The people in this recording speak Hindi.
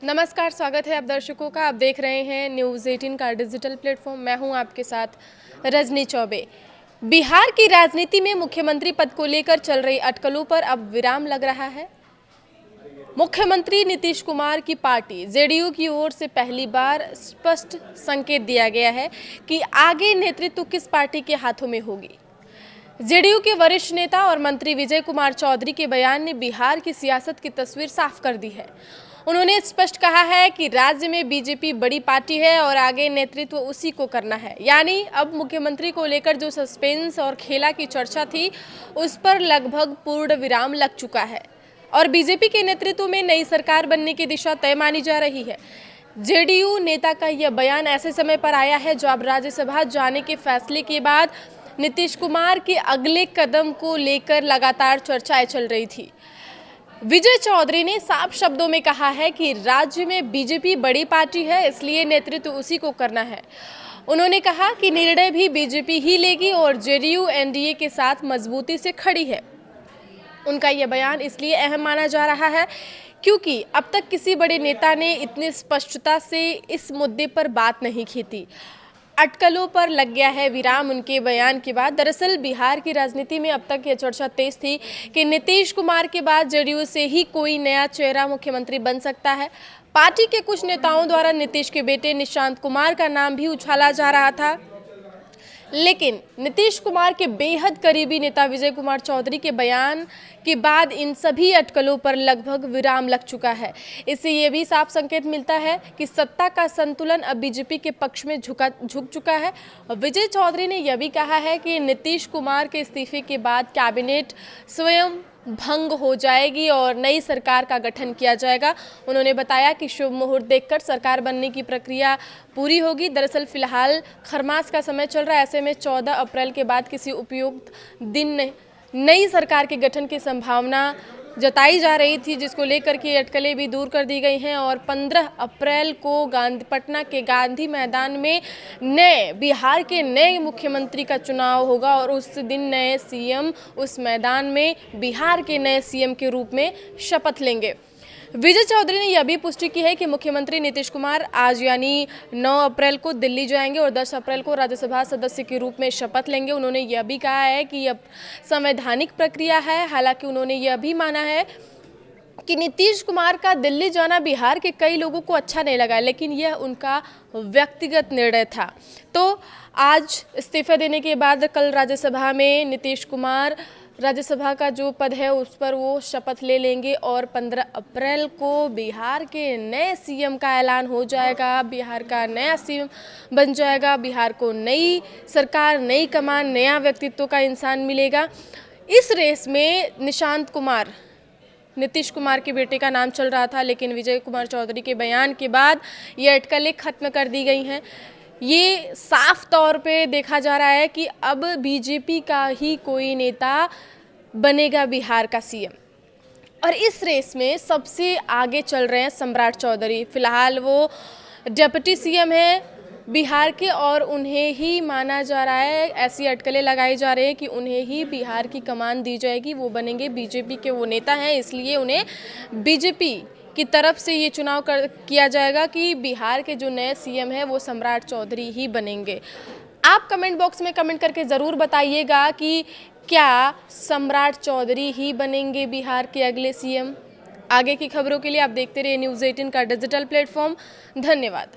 नमस्कार, स्वागत है आप दर्शकों का। आप देख रहे हैं न्यूज़ 18 का डिजिटल प्लेटफॉर्म। मैं हूं आपके साथ रजनी चौबे। बिहार की राजनीति में मुख्यमंत्री पद को लेकर चल रही अटकलों पर अब विराम लग रहा है। मुख्यमंत्री नीतीश कुमार की पार्टी जेडीयू की ओर से पहली बार स्पष्ट संकेत दिया गया है कि आगे नेतृत्व किस पार्टी के हाथों में होगी। जेडीयू के वरिष्ठ नेता और मंत्री विजय कुमार चौधरी के बयान ने बिहार की सियासत की तस्वीर साफ कर दी है। उन्होंने स्पष्ट कहा है कि राज्य में बीजेपी बड़ी पार्टी है और आगे नेतृत्व उसी को करना है। यानी अब मुख्यमंत्री को लेकर जो सस्पेंस और खेला की चर्चा थी, उस पर लगभग पूर्ण विराम लग चुका है और बीजेपी के नेतृत्व में नई सरकार बनने की दिशा तय मानी जा रही है। जेडीयू नेता का यह बयान ऐसे समय पर आया है जब राज्यसभा जाने के फैसले के बाद नीतीश कुमार के अगले कदम को लेकर लगातार चर्चाएं चल रही थी। विजय चौधरी ने साफ शब्दों में कहा है कि राज्य में बीजेपी बड़ी पार्टी है, इसलिए नेतृत्व उसी को करना है। उन्होंने कहा कि निर्णय भी बीजेपी ही लेगी और जेडीयू एनडीए के साथ मजबूती से खड़ी है। उनका यह बयान इसलिए अहम माना जा रहा है क्योंकि अब तक किसी बड़े नेता ने इतनी स्पष्टता से इस मुद्दे पर बात नहीं की थी। अटकलों पर लग गया है विराम उनके बयान के बाद। दरअसल बिहार की राजनीति में अब तक यह चर्चा तेज थी कि नीतीश कुमार के बाद जेडीयू से ही कोई नया चेहरा मुख्यमंत्री बन सकता है। पार्टी के कुछ नेताओं द्वारा नीतीश के बेटे निशांत कुमार का नाम भी उछाला जा रहा था, लेकिन नीतीश कुमार के बेहद करीबी नेता विजय कुमार चौधरी के बयान के बाद इन सभी अटकलों पर लगभग विराम लग चुका है। इससे ये भी साफ संकेत मिलता है कि सत्ता का संतुलन अब बीजेपी के पक्ष में झुक चुका है। विजय चौधरी ने यह भी कहा है कि नीतीश कुमार के इस्तीफे के बाद कैबिनेट स्वयं भंग हो जाएगी और नई सरकार का गठन किया जाएगा। उन्होंने बताया कि शुभ मुहूर्त देखकर सरकार बनने की प्रक्रिया पूरी होगी। दरअसल फिलहाल खरमास का समय चल रहा है, ऐसे में 14 अप्रैल के बाद किसी उपयुक्त दिन नई सरकार के गठन की संभावना जताई जा रही थी, जिसको लेकर के अटकलें भी दूर कर दी गई हैं और 15 अप्रैल को पटना के गांधी मैदान में बिहार के नए मुख्यमंत्री का चुनाव होगा और उस दिन नए सीएम उस मैदान में बिहार के नए सीएम के रूप में शपथ लेंगे। विजय चौधरी ने यह भी पुष्टि की है कि मुख्यमंत्री नीतीश कुमार आज यानी 9 अप्रैल को दिल्ली जाएंगे और 10 अप्रैल को राज्यसभा सदस्य के रूप में शपथ लेंगे। उन्होंने यह भी कहा है कि यह संवैधानिक प्रक्रिया है। हालांकि उन्होंने यह भी माना है कि नीतीश कुमार का दिल्ली जाना बिहार के कई लोगों को अच्छा नहीं लगा, लेकिन यह उनका व्यक्तिगत निर्णय था। तो आज इस्तीफा देने के बाद कल राज्यसभा में नीतीश कुमार राज्यसभा का जो पद है उस पर वो शपथ ले लेंगे और 15 अप्रैल को बिहार के नए सीएम का ऐलान हो जाएगा। बिहार का नया सीएम बन जाएगा। बिहार को नई सरकार, नई कमान, नया व्यक्तित्व का इंसान मिलेगा। इस रेस में निशांत कुमार, नीतीश कुमार के बेटे का नाम चल रहा था, लेकिन विजय कुमार चौधरी के बयान के बाद ये अटकलें खत्म कर दी गई हैं। ये साफ तौर पे देखा जा रहा है कि अब बीजेपी का ही कोई नेता बनेगा बिहार का सीएम और इस रेस में सबसे आगे चल रहे हैं सम्राट चौधरी। फिलहाल वो डिप्टी सीएम हैं बिहार के और उन्हें ही माना जा रहा है, ऐसी अटकलें लगाई जा रही है कि उन्हें ही बिहार की कमान दी जाएगी। वो बनेंगे बीजेपी के वो नेता हैं, इसलिए उन्हें बीजेपी की तरफ से ये चुनाव किया जाएगा कि बिहार के जो नए सीएम हैं वो सम्राट चौधरी ही बनेंगे। आप कमेंट बॉक्स में कमेंट करके ज़रूर बताइएगा कि क्या सम्राट चौधरी ही बनेंगे बिहार के अगले सीएम। आगे की खबरों के लिए आप देखते रहिए न्यूज़ 18 का डिजिटल प्लेटफॉर्म। धन्यवाद।